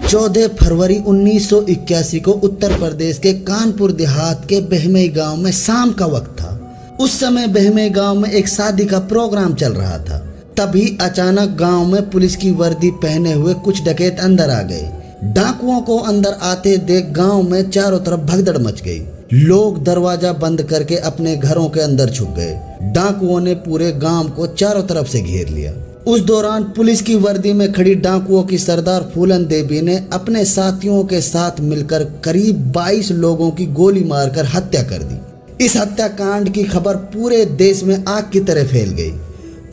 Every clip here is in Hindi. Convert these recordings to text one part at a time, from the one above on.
14 फरवरी 1981 को उत्तर प्रदेश के कानपुर देहात के बहमई गांव में शाम का वक्त था। उस समय बहमई गांव में एक शादी का प्रोग्राम चल रहा था। तभी अचानक गांव में पुलिस की वर्दी पहने हुए कुछ डकैत अंदर आ गए। डाकुओं को अंदर आते देख गांव में चारों तरफ भगदड़ मच गई। लोग दरवाजा बंद करके अपने घरों के अंदर छुप गए। डाकुओं ने पूरे गांव को चारों तरफ से घेर लिया। उस दौरान पुलिस की वर्दी में खड़ी डाकुओं की सरदार फूलन देवी ने अपने साथियों के साथ मिलकर करीब 22 लोगों की गोली मारकर हत्या कर दी। इस हत्याकांड की खबर पूरे देश में आग की तरह फैल गई।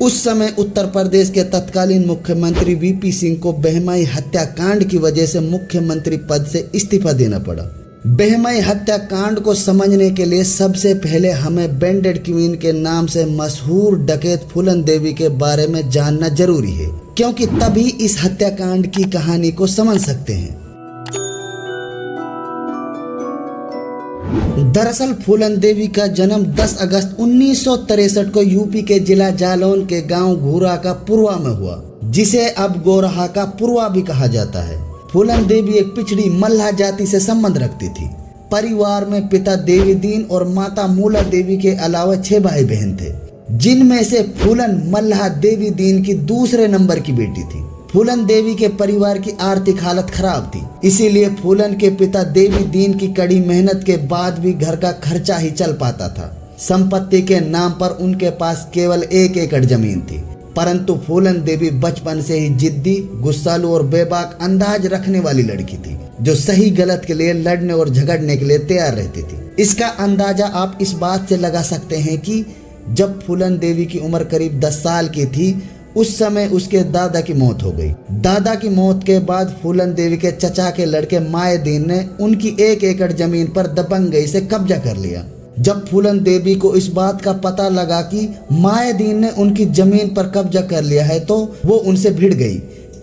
उस समय उत्तर प्रदेश के तत्कालीन मुख्यमंत्री वीपी सिंह को बहमई हत्याकांड की वजह से मुख्यमंत्री पद से इस्तीफा देना पड़ा। बहमई हत्याकांड को समझने के लिए सबसे पहले हमें बैंडेड क्वीन के नाम से मशहूर डकैत फूलन देवी के बारे में जानना जरूरी है, क्योंकि तभी इस हत्याकांड की कहानी को समझ सकते हैं। दरअसल फूलन देवी का जन्म 10 अगस्त 1963 को यूपी के जिला जालौन के गांव घूरा का पुरवा में हुआ, जिसे अब गोरहा का पुरवा भी कहा जाता है। फूलन देवी एक पिछड़ी मल्लाह जाति से संबंध रखती थी। परिवार में पिता देवी दीन और माता मूला देवी के अलावा 6 भाई बहन थे, जिनमें से फूलन मल्लाह देवी दीन की दूसरे नंबर की बेटी थी। फूलन देवी के परिवार की आर्थिक हालत खराब थी, इसीलिए फूलन के पिता देवी दीन की कड़ी मेहनत के बाद भी घर का खर्चा ही चल पाता था। संपत्ति के नाम पर उनके पास केवल 1 एकड़ जमीन थी, परंतु फूलन देवी बचपन से ही जिद्दी, गुस्सालू और बेबाक अंदाज रखने वाली लड़की थी, जो सही गलत के लिए लड़ने और झगड़ने के लिए तैयार रहती थी। इसका अंदाजा आप इस बात से लगा सकते हैं कि जब फूलन देवी की उम्र करीब 10 साल की थी, उस समय उसके दादा की मौत हो गई। दादा की मौत के बाद फूलन देवी के चचा के लड़के माएदीन ने उनकी 1 एकड़ जमीन पर दबंगई से कब्जा कर लिया। जब फूलन देवी को इस बात का पता लगा कि माएदीन ने उनकी जमीन पर कब्जा कर लिया है, तो वो उनसे भिड़ गई।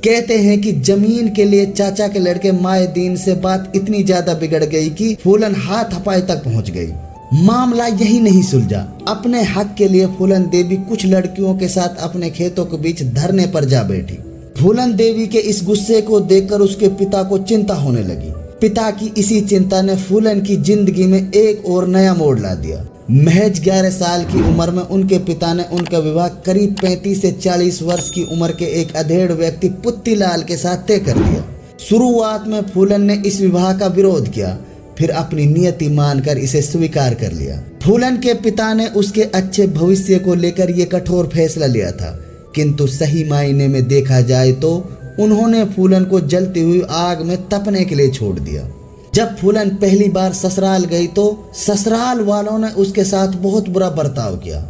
कहते हैं कि जमीन के लिए चाचा के लड़के माएदीन से बात इतनी ज्यादा बिगड़ गई कि फूलन हाथापाई तक पहुंच गई। मामला यही नहीं सुलझा। अपने हक के लिए फूलन देवी कुछ लड़कियों के साथ अपने खेतों के बीच धरने पर जा बैठी। फूलन देवी के इस गुस्से को देखकर उसके पिता को चिंता होने लगी। पिता की इसी चिंता ने फूलन की जिंदगी में एक और नया मोड़ ला दिया। महज 11 साल की उम्र में उनके पिता ने उनका विवाह करीब 35 से 40 वर्ष की उम्र के एक अधेड़ व्यक्ति पुत्तीलाल के साथ तय कर दिया। शुरुआत में फूलन ने इस विवाह का विरोध किया, फिर अपनी नियति मानकर इसे स्वीकार कर लिया। फूलन के पिता ने उसके अच्छे भविष्य को लेकर ये कठोर फैसला लिया था, किंतु सही मायने में देखा जाए तो उन्होंने फूलन को जलती हुई आग में तपने के लिए छोड़ दिया। जब फूलन पहली बार ससुराल गई तो ससुराल वालों ने उसके साथ बहुत बुरा बर्ताव किया।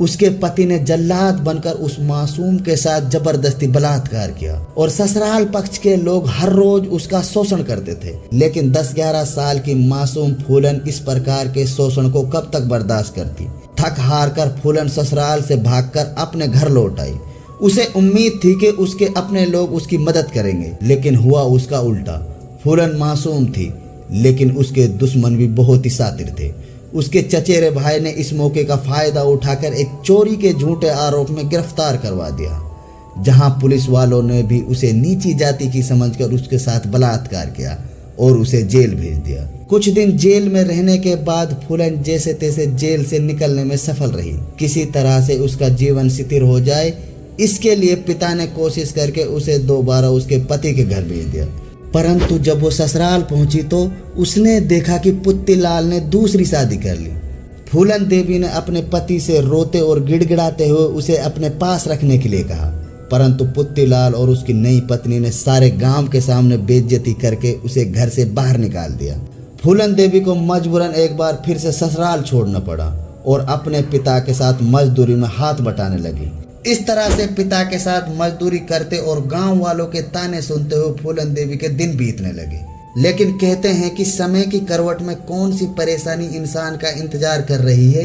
उसके पति ने जल्लाद बनकर उस मासूम के साथ जबरदस्ती बलात्कार किया और ससुराल पक्ष के लोग हर रोज उसका शोषण करते थे। लेकिन 10-11 साल की मासूम फूलन इस प्रकार के शोषण को कब तक बर्दाश्त करती। थक हार कर फूलन ससुराल से भागकर अपने घर लौट आई। उसे उम्मीद थी कि उसके अपने लोग उसकी मदद करेंगे, लेकिन हुआ उसका उल्टा। फूलन मासूम थी, लेकिन उसके दुश्मन भी बहुत ही शातिर थे। उसके चचेरे भाई ने इस मौके का फायदा उठाकर एक चोरी के झूठे आरोप में गिरफ्तार करवा दिया, जहां पुलिस वालों ने भी उसे नीची जाति की समझकर उसके साथ बलात्कार किया और उसे जेल भेज दिया। कुछ दिन जेल में रहने के बाद फूलन जैसे तैसे जेल से निकलने में सफल रही। किसी तरह से उसका जीवन स्थिर हो जाए, इसके लिए पिता ने कोशिश करके उसे दोबारा उसके पति के घर भेज दिया। परंतु जब वो ससुराल पहुंची तो उसने देखा कि पुत्तीलाल ने दूसरी शादी कर ली। फूलन देवी ने अपने पति से रोते और गिड़गिड़ाते हुए उसे अपने पास रखने के लिए कहा, परंतु पुत्तीलाल और उसकी नई पत्नी ने सारे गांव के सामने बेइज्जती करके उसे घर से बाहर निकाल दिया। फूलन देवी को मजबूरन एक बार फिर से ससुराल छोड़ना पड़ा और अपने पिता के साथ मजदूरी में हाथ बटाने लगी। इस तरह से पिता के साथ मजदूरी करते और गांव वालों के ताने सुनते हुए फूलन देवी के दिन बीतने लगे। लेकिन कहते हैं कि समय की करवट में कौन सी परेशानी इंसान का इंतजार कर रही है,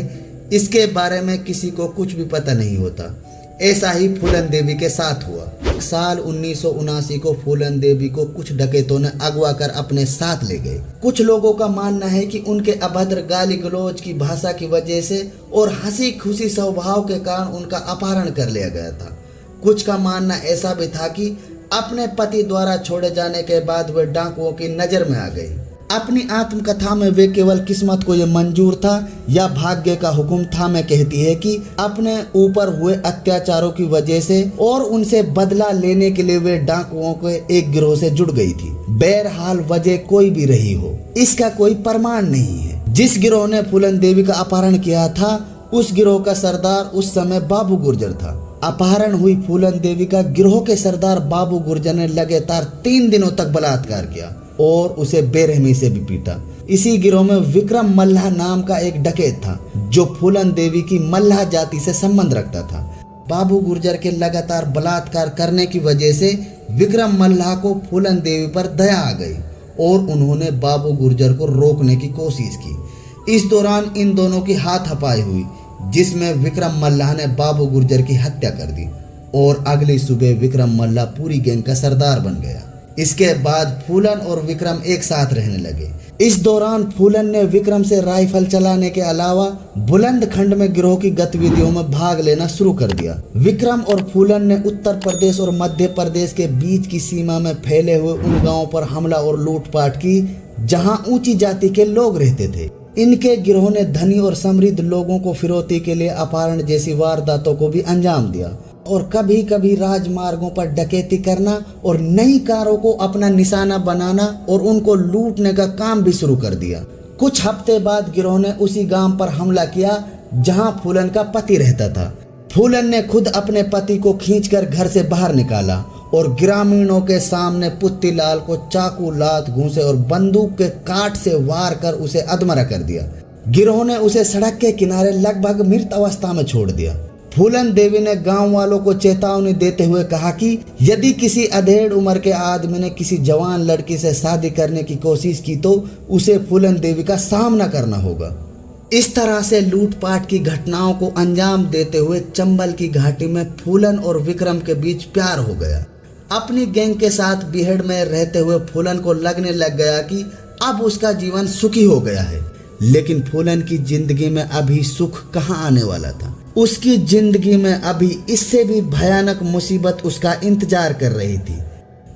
इसके बारे में किसी को कुछ भी पता नहीं होता। ऐसा ही फूलन देवी के साथ हुआ। साल 1979 को फूलन देवी को कुछ डकैतों ने अगवा कर अपने साथ ले गए। कुछ लोगों का मानना है कि उनके अभद्र गाली गलौज की भाषा की वजह से और हंसी खुशी स्वभाव के कारण उनका अपहरण कर लिया गया था। कुछ का मानना ऐसा भी था कि अपने पति द्वारा छोड़े जाने के बाद वे डाकुओं की नजर में आ गई। अपनी आत्मकथा में वे केवल किस्मत को ये मंजूर था या भाग्य का हुक्म था में कहती है कि अपने ऊपर हुए अत्याचारों की वजह से और उनसे बदला लेने के लिए वे डाकुओं के एक गिरोह से जुड़ गई थी। बहरहाल वजह कोई भी रही हो, इसका कोई प्रमाण नहीं है। जिस गिरोह ने फूलन देवी का अपहरण किया था उस गिरोह का सरदार उस समय बाबू गुर्जर था। अपहरण हुई फूलन देवी का गिरोह के सरदार बाबू गुर्जर ने लगातार 3 दिनों तक बलात्कार किया और उसे बेरहमी से भी पीटा। इसी गिरोह में विक्रम मल्लाह नाम का एक डकैत था जो फूलन देवी की मल्लाह जाति से संबंध रखता था। बाबू गुर्जर के लगातार बलात्कार करने की वजह से विक्रम मल्लाह को फूलन देवी पर दया आ गई और उन्होंने बाबू गुर्जर को रोकने की कोशिश की। इस दौरान इन दोनों की हाथापाई हुई जिसमें विक्रम मल्लाह ने बाबू गुर्जर की हत्या कर दी और अगली सुबह विक्रम मल्लाह पूरी गैंग का सरदार बन गया। इसके बाद फूलन और विक्रम एक साथ रहने लगे। इस दौरान फूलन ने विक्रम से राइफल चलाने के अलावा बुलंदखंड में गिरोह की गतिविधियों में भाग लेना शुरू कर दिया। विक्रम और फूलन ने उत्तर प्रदेश और मध्य प्रदेश के बीच की सीमा में फैले हुए उन गांवों पर हमला और लूटपाट की जहां ऊंची जाति के लोग रहते थे। इनके गिरोह ने धनी और समृद्ध लोगों को फिरौती के लिए अपहरण जैसी वारदातों को भी अंजाम दिया और कभी कभी राजमार्गों पर डकैती करना और नई कारों को अपना निशाना बनाना और उनको लूटने का काम भी शुरू कर दिया। कुछ हफ्ते बाद गिरोह ने उसी गांव पर हमला किया जहां फूलन का पति रहता था। फूलन ने खुद अपने पति को खींचकर घर से बाहर निकाला और ग्रामीणों के सामने पुत्तीलाल को चाकू, लात, घूंसे और बंदूक के काट से वार कर उसे अधमरा कर दिया। गिरोह ने उसे सड़क के किनारे लगभग मृत अवस्था में छोड़ दिया। फूलन देवी ने गांव वालों को चेतावनी देते हुए कहा कि यदि किसी अधेड़ उम्र के आदमी ने किसी जवान लड़की से शादी करने की कोशिश की तो उसे फूलन देवी का सामना करना होगा। इस तरह से लूटपाट की घटनाओं को अंजाम देते हुए चंबल की घाटी में फूलन और विक्रम के बीच प्यार हो गया। अपनी गैंग के साथ बीहड़ में रहते हुए फूलन को लगने लग गया कि अब उसका जीवन सुखी हो गया है, लेकिन फूलन की जिंदगी में अभी सुख कहाँ आने वाला था। उसकी जिंदगी में अभी इससे भी भयानक मुसीबत उसका इंतजार कर रही थी।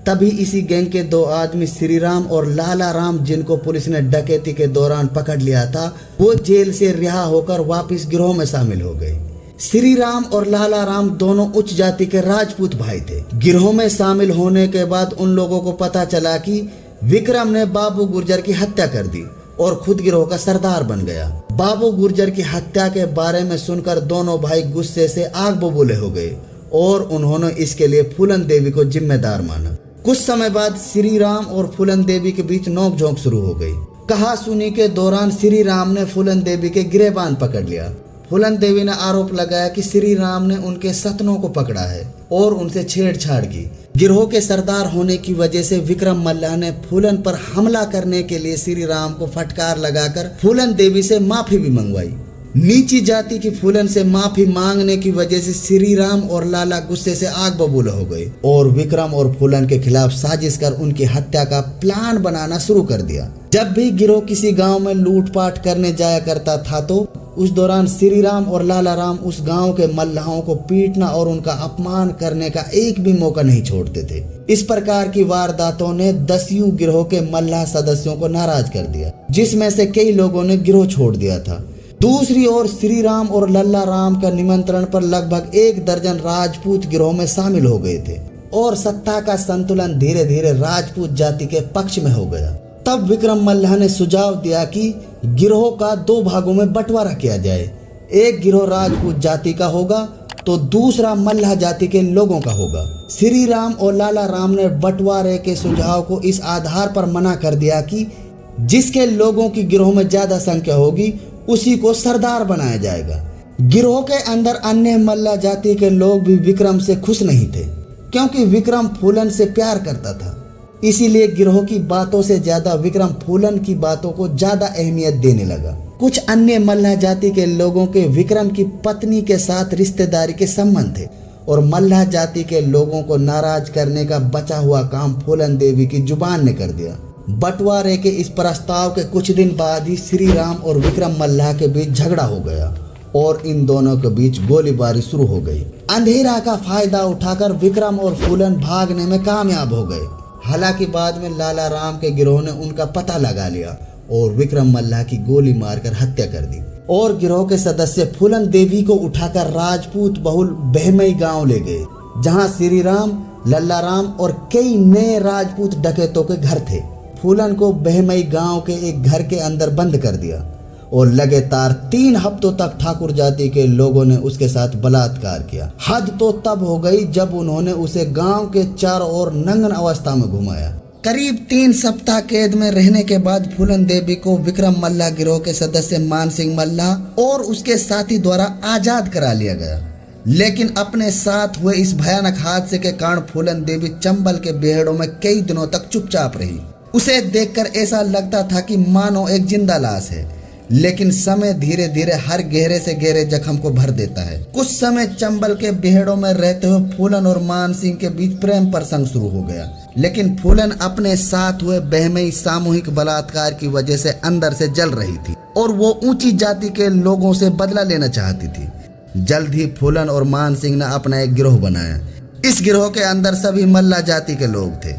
तभी इसी गैंग के 2 आदमी श्री राम और लाला राम, जिनको पुलिस ने डकैती के दौरान पकड़ लिया था, वो जेल से रिहा होकर वापस गिरोह में शामिल हो गए। श्री राम और लाला राम दोनों उच्च जाति के राजपूत भाई थे। गिरोह में शामिल होने के बाद उन लोगों को पता चला कि विक्रम ने बाबू गुर्जर की हत्या कर दी और खुद गिरोह का सरदार बन गया। बाबू गुर्जर की हत्या के बारे में सुनकर दोनों भाई गुस्से से आग बबूले हो गए और उन्होंने इसके लिए फूलन देवी को जिम्मेदार माना। कुछ समय बाद श्री राम और फूलन देवी के बीच नोकझोंक शुरू हो गई। कहा सुनी के दौरान श्री राम ने फूलन देवी के गिरेबान पकड़ लिया। फूलन देवी ने आरोप लगाया कि श्री राम ने उनके सतनों को पकड़ा है और उनसे छेड़छाड़ की। गिरोह के सरदार होने की वजह से विक्रम मल्लाह ने फूलन पर हमला करने के लिए श्री राम को फटकार लगाकर फूलन देवी से माफी भी मंगवाई। नीची जाति की फूलन से माफी मांगने की वजह से श्री राम और लाला गुस्से से आग बबूला हो गए और विक्रम और फूलन के खिलाफ साजिश कर उनकी हत्या का प्लान बनाना शुरू कर दिया। जब भी गिरोह किसी गांव में लूटपाट करने जाया करता था तो उस दौरान श्री राम और लाला राम उस गांव के मल्लाहों को पीटना और उनका अपमान करने का एक भी मौका नहीं छोड़ते थे। इस प्रकार की वारदातों ने 10 गिरोह के मल्लाह सदस्यों को नाराज कर दिया, जिसमें से कई लोगों ने गिरोह छोड़ दिया था। दूसरी ओर श्री राम और लल्ला राम का निमंत्रण पर लगभग 1 दर्जन राजपूत गिरोह में शामिल हो गए थे और सत्ता का संतुलन धीरे धीरे राजपूत जाति के पक्ष में हो गया। तब विक्रम मल्लाह ने सुझाव दिया कि गिरोह का 2 भागों में बंटवारा किया जाए। एक गिरोह राजपूत जाति का होगा तो दूसरा मल्लाह जाति के लोगों का होगा। श्री राम और लाला राम ने बंटवारे के सुझाव को इस आधार पर मना कर दिया कि जिसके लोगों की गिरोह में ज्यादा संख्या होगी उसी को सरदार बनाया जाएगा। गिरोह के अंदर अन्य मल्लाह जाति के लोग भी विक्रम से खुश नहीं थे, क्योंकि विक्रम फूलन से प्यार करता था। इसीलिए गिरोह की बातों से ज्यादा विक्रम फूलन की बातों को ज्यादा अहमियत देने लगा। कुछ अन्य मल्लाह जाति के लोगों के विक्रम की पत्नी के साथ रिश्तेदारी के संबंध थे और मल्लाह जाति के लोगों को नाराज करने का बचा हुआ काम फूलन देवी की जुबान ने कर दिया। बंटवारे के इस प्रस्ताव के कुछ दिन बाद ही श्री राम और विक्रम मल्लाह के बीच झगड़ा हो गया और इन दोनों के बीच गोलीबारी शुरू हो गई। अंधेरा का फायदा उठाकर विक्रम और फूलन भागने में कामयाब हो गए। हालांकि बाद में लाला राम के गिरोह ने उनका पता लगा लिया और विक्रम मल्लाह की गोली मारकर हत्या कर दी और गिरोह के सदस्य फूलन देवी को उठाकर राजपूत बहुल बहमई गांव ले गए, जहां श्री राम, लल्ला राम और कई नए राजपूत डकैतों के घर थे। फूलन को बहमई गांव के एक घर के अंदर बंद कर दिया और लगातार 3 हफ्तों तक ठाकुर जाति के लोगों ने उसके साथ बलात्कार किया। हद तो तब हो गई जब उन्होंने उसे गांव के चारों ओर नंगन अवस्था में घुमाया। करीब 3 सप्ताह कैद में रहने के बाद फूलन देवी को विक्रम मल्लाह गिरोह के सदस्य मान सिंह मल्लाह और उसके साथी द्वारा आजाद करा लिया गया। लेकिन अपने साथ हुए इस भयानक हादसे के कारण फूलन देवी चंबल के बेहड़ों में कई दिनों तक चुपचाप रही। उसे देखकर ऐसा लगता था कि मानो एक जिंदा लाश है, लेकिन समय धीरे धीरे हर गहरे से गहरे जख्म को भर देता है। कुछ समय चंबल के बेहड़ों में रहते हुए फूलन और मान सिंह के बीच प्रेम प्रसंग शुरू हो गया, लेकिन फूलन अपने साथ हुए बहमई सामूहिक बलात्कार की वजह से अंदर से जल रही थी और वो ऊंची जाति के लोगों से बदला लेना चाहती थी। जल्द ही फूलन और मान सिंह ने अपना एक गिरोह बनाया। इस गिरोह के अंदर सभी मल्ला जाति के लोग थे।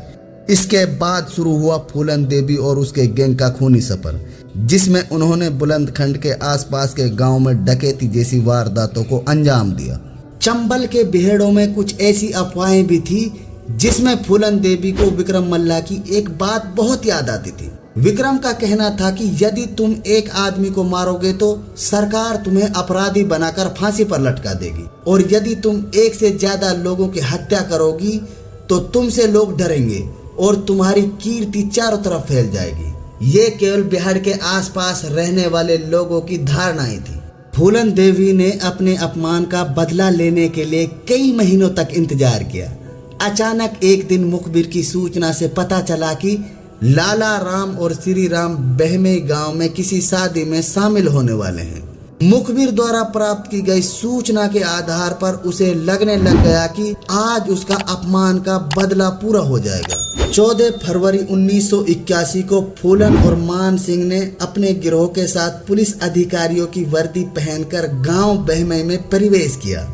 इसके बाद शुरू हुआ फूलन देवी और उसके गैंग का खूनी सफर, जिसमें उन्होंने बुलंदखंड के आसपास के गांव में डकैती जैसी वारदातों को अंजाम दिया। चंबल के बेहड़ों में कुछ ऐसी अफवाहें भी थी जिसमें फूलन देवी को विक्रम मल्लाह की एक बात बहुत याद आती थी। विक्रम का कहना था कि यदि तुम एक आदमी को मारोगे तो सरकार तुम्हें अपराधी बनाकर फांसी पर लटका देगी, और यदि तुम एक से ज्यादा लोगों की हत्या करोगी तो तुमसे लोग डरेंगे और तुम्हारी कीर्ति चारों तरफ फैल जाएगी। ये केवल बिहार के आसपास रहने वाले लोगों की धारणाएं थी। फूलन देवी ने अपने अपमान का बदला लेने के लिए कई महीनों तक इंतजार किया। अचानक एक दिन मुखबिर की सूचना से पता चला कि लाला राम और श्री राम बहमे गांव में किसी शादी में शामिल होने वाले हैं। मुखबिर द्वारा प्राप्त की गई सूचना के आधार पर उसे लगने लग गया कि आज उसका अपमान का बदला पूरा हो जाएगा। 14 फरवरी 1981 को फूलन और मान सिंह ने अपने गिरोह के साथ पुलिस अधिकारियों की वर्दी पहनकर गांव बहमे में प्रवेश किया।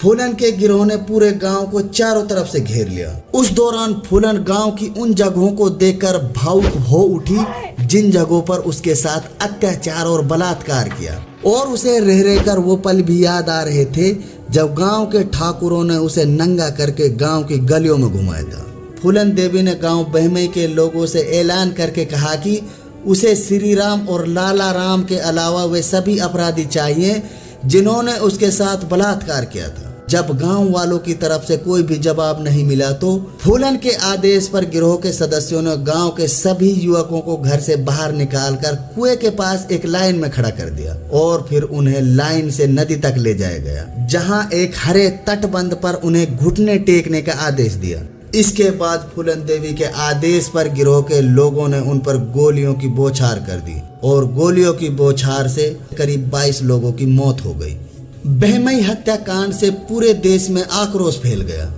फूलन के गिरोह ने पूरे गांव को चारों तरफ से घेर लिया। उस दौरान फूलन गांव की उन जगहों को देखकर भावुक हो उठी जिन जगहों पर उसके साथ अत्याचार और बलात्कार किया, और उसे रह रहकर वो पल भी याद आ रहे थे जब गांव के ठाकुरों ने उसे नंगा करके गांव की गलियों में घुमाया था। फूलन देवी ने गांव बहमई के लोगों से ऐलान करके कहा कि उसे श्री राम और लाला राम के अलावा वे सभी अपराधी चाहिए जिन्होंने उसके साथ बलात्कार किया था। जब गांव वालों की तरफ से कोई भी जवाब नहीं मिला तो फूलन के आदेश पर गिरोह के सदस्यों ने गांव के सभी युवकों को घर से बाहर निकालकर कुएं के पास एक लाइन में खड़ा कर दिया और फिर उन्हें लाइन से नदी तक ले जाया गया, जहां एक हरे तटबंध पर उन्हें घुटने टेकने का आदेश दिया। इसके बाद फूलन देवी के आदेश पर गिरोह के लोगों ने उन पर गोलियों की बौछार कर दी और गोलियों की बौछार से करीब 22 लोगों की मौत हो गई। बहमई हत्याकांड से पूरे देश में आक्रोश फैल गया।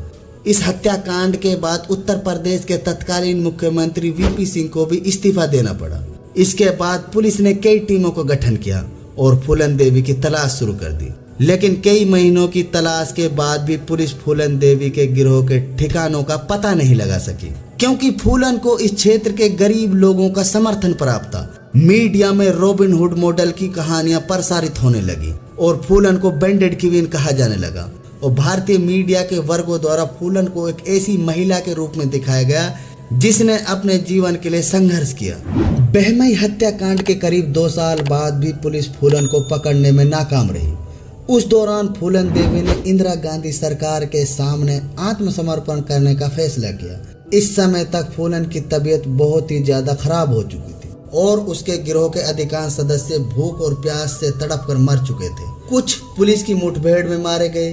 इस हत्याकांड के बाद उत्तर प्रदेश के तत्कालीन मुख्यमंत्री वीपी सिंह को भी इस्तीफा देना पड़ा। इसके बाद पुलिस ने कई टीमों का गठन किया और फूलन देवी की तलाश शुरू कर दी, लेकिन कई महीनों की तलाश के बाद भी पुलिस फूलन देवी के गिरोह के ठिकानों का पता नहीं लगा सकी, क्योंकि फूलन को इस क्षेत्र के गरीब लोगों का समर्थन प्राप्त था। मीडिया में रॉबिन हुड मॉडल की कहानियां प्रसारित होने लगी और फूलन को बैंडेड क्वीन कहा जाने लगा, और भारतीय मीडिया के वर्गों द्वारा फूलन को एक ऐसी महिला के रूप में दिखाया गया जिसने अपने जीवन के लिए संघर्ष किया। बहमई हत्याकांड के करीब 2 साल बाद भी पुलिस फूलन को पकड़ने में नाकाम रही। उस दौरान फूलन देवी ने इंदिरा गांधी सरकार के सामने आत्मसमर्पण करने का फैसला किया। इस समय तक फूलन की तबीयत बहुत ही ज्यादा खराब हो चुकी थी और उसके गिरोह के अधिकांश सदस्य भूख और प्यास से तड़प कर मर चुके थे। कुछ पुलिस की मुठभेड़ में मारे गए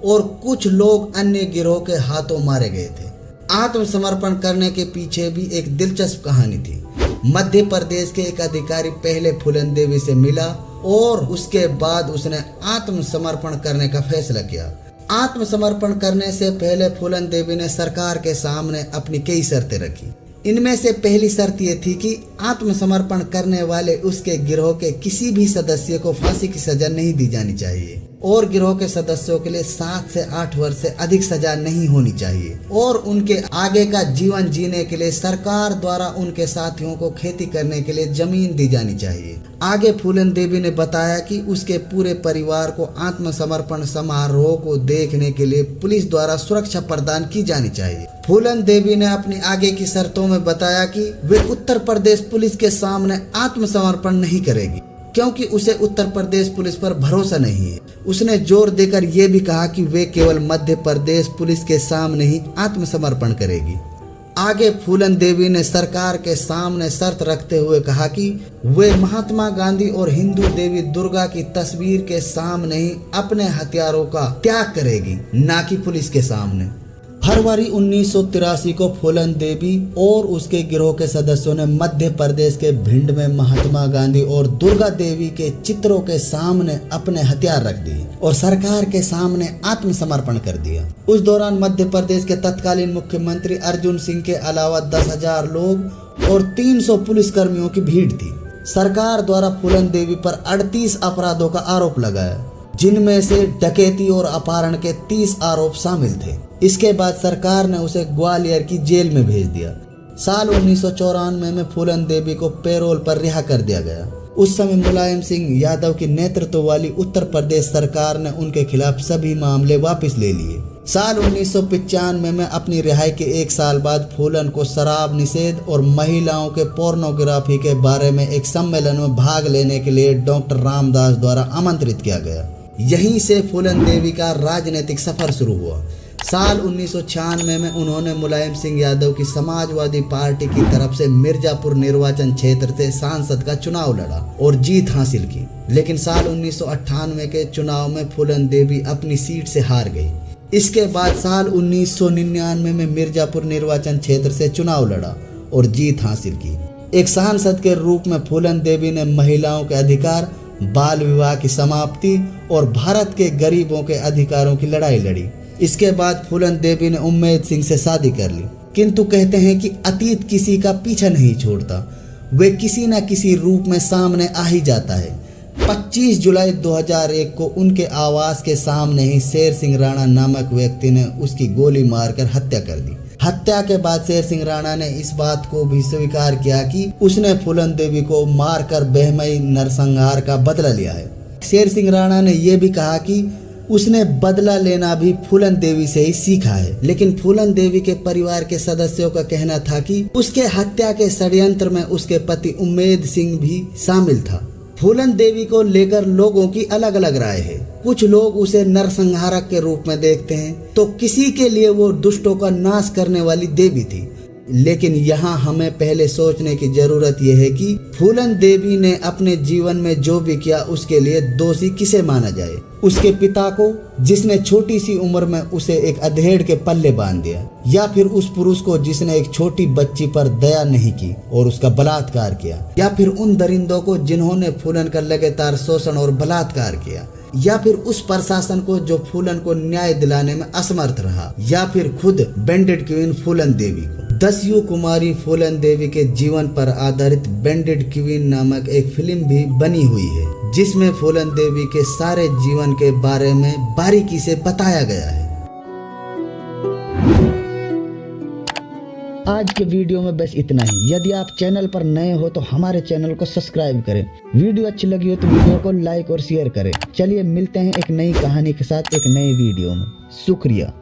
और कुछ लोग अन्य गिरोह के हाथों मारे गए थे। आत्मसमर्पण करने के पीछे भी एक दिलचस्प कहानी थी। मध्य प्रदेश के एक अधिकारी पहले फूलन देवी से मिला और उसके बाद उसने आत्मसमर्पण करने का फैसला किया। आत्मसमर्पण करने से पहले फूलन देवी ने सरकार के सामने अपनी कई शर्तें रखी। इनमें से पहली शर्त ये थी कि आत्मसमर्पण करने वाले उसके गिरोह के किसी भी सदस्य को फांसी की सजा नहीं दी जानी चाहिए और गिरोह के सदस्यों के लिए 7 से 8 वर्ष से अधिक सजा नहीं होनी चाहिए और उनके आगे का जीवन जीने के लिए सरकार द्वारा उनके साथियों को खेती करने के लिए जमीन दी जानी चाहिए। आगे फूलन देवी ने बताया कि उसके पूरे परिवार को आत्मसमर्पण समारोह को देखने के लिए पुलिस द्वारा सुरक्षा प्रदान की जानी चाहिए। फूलन देवी ने अपनी आगे की शर्तों में बताया कि वे उत्तर प्रदेश पुलिस के सामने आत्मसमर्पण नहीं करेगी क्योंकि उसे उत्तर प्रदेश पुलिस पर भरोसा नहीं है। उसने जोर देकर यह भी कहा कि वे केवल मध्य प्रदेश पुलिस के सामने ही आत्मसमर्पण करेगी। आगे फूलन देवी ने सरकार के सामने शर्त रखते हुए कहा कि वे महात्मा गांधी और हिंदू देवी दुर्गा की तस्वीर के सामने ही अपने हथियारों का त्याग करेगी, ना कि पुलिस के सामने। फरवरी 1983 को फूलन देवी और उसके गिरोह के सदस्यों ने मध्य प्रदेश के भिंड में महात्मा गांधी और दुर्गा देवी के चित्रों के सामने अपने हथियार रख दिए और सरकार के सामने आत्मसमर्पण कर दिया। उस दौरान मध्य प्रदेश के तत्कालीन मुख्यमंत्री अर्जुन सिंह के अलावा 10,000 लोग और 300 पुलिसकर्मियों की भीड़ थी। सरकार द्वारा फूलन देवी पर 38 अपराधों का आरोप लगाया, जिनमें से डकैती और अपहरण के 30 आरोप शामिल थे। इसके बाद सरकार ने उसे ग्वालियर की जेल में भेज दिया। साल 1994 में फूलन देवी को पैरोल पर रिहा कर दिया गया। उस समय मुलायम सिंह यादव की नेतृत्व वाली उत्तर प्रदेश सरकार ने उनके खिलाफ सभी मामले वापस ले लिए। साल 1995 में अपनी रिहाई के 1 साल बाद फूलन को शराब निषेध और महिलाओं के पोर्नोग्राफी के बारे में एक सम्मेलन में भाग लेने के लिए डॉक्टर रामदास द्वारा आमंत्रित किया गया। यहीं से फूलन देवी का राजनीतिक सफर शुरू हुआ। साल 1996 में उन्होंने मुलायम सिंह यादव की समाजवादी पार्टी की तरफ से मिर्जापुर निर्वाचन क्षेत्र से सांसद का चुनाव लड़ा और जीत हासिल की, लेकिन साल 1998 के चुनाव में फूलन देवी अपनी सीट से हार गई। इसके बाद साल 1999 में मिर्जापुर निर्वाचन क्षेत्र से चुनाव लड़ा और जीत हासिल की। एक सांसद के रूप में फूलन देवी ने महिलाओं के अधिकार, बाल विवाह की समाप्ति और भारत के गरीबों के अधिकारों की लड़ाई लड़ी। इसके बाद फूलन देवी ने उम्मेद सिंह से शादी कर ली, किंतु कहते हैं कि अतीत किसी का पीछा नहीं छोड़ता, वे किसी न किसी रूप में सामने आ ही जाता है। 25 जुलाई 2001 को उनके आवास के सामने ही शेर सिंह राणा नामक व्यक्ति ने उसकी गोली मारकर हत्या कर दी। हत्या के बाद शेर सिंह राणा ने इस बात को भी स्वीकार किया कि उसने फूलन देवी को मारकर बेहमई नरसंहार का बदला लिया है। शेर सिंह राणा ने यह भी कहा कि उसने बदला लेना भी फूलन देवी से ही सीखा है, लेकिन फूलन देवी के परिवार के सदस्यों का कहना था कि उसके हत्या के षड्यंत्र में उसके पति उम्मेद सिंह भी शामिल था। फूलन देवी को लेकर लोगों की अलग अलग राय है। कुछ लोग उसे नरसंहारक के रूप में देखते हैं, तो किसी के लिए वो दुष्टों का नाश करने वाली देवी थी। लेकिन यहाँ हमें पहले सोचने की जरूरत यह है कि फूलन देवी ने अपने जीवन में जो भी किया उसके लिए दोषी किसे माना जाए? उसके पिता को, जिसने छोटी सी उम्र में उसे एक अधेड़ के पल्ले बांध दिया, या फिर उस पुरुष को जिसने एक छोटी बच्ची पर दया नहीं की और उसका बलात्कार किया, या फिर उन दरिंदों को जिन्होंने फूलन का लगातार शोषण और बलात्कार किया, या फिर उस प्रशासन को जो फूलन को न्याय दिलाने में असमर्थ रहा, या फिर खुद बैंडेड क्वीन फूलन देवी को। दस्यु कुमारी फूलन देवी के जीवन पर आधारित बैंडेड क्वीन नामक एक फिल्म भी बनी हुई है, जिसमें फूलन देवी के सारे जीवन के बारे में बारीकी से बताया गया है। आज के वीडियो में बस इतना ही। यदि आप चैनल पर नए हो तो हमारे चैनल को सब्सक्राइब करें। वीडियो अच्छी लगी हो तो वीडियो को लाइक और शेयर करें। चलिए मिलते हैं एक नई कहानी के साथ एक नए वीडियो में। शुक्रिया।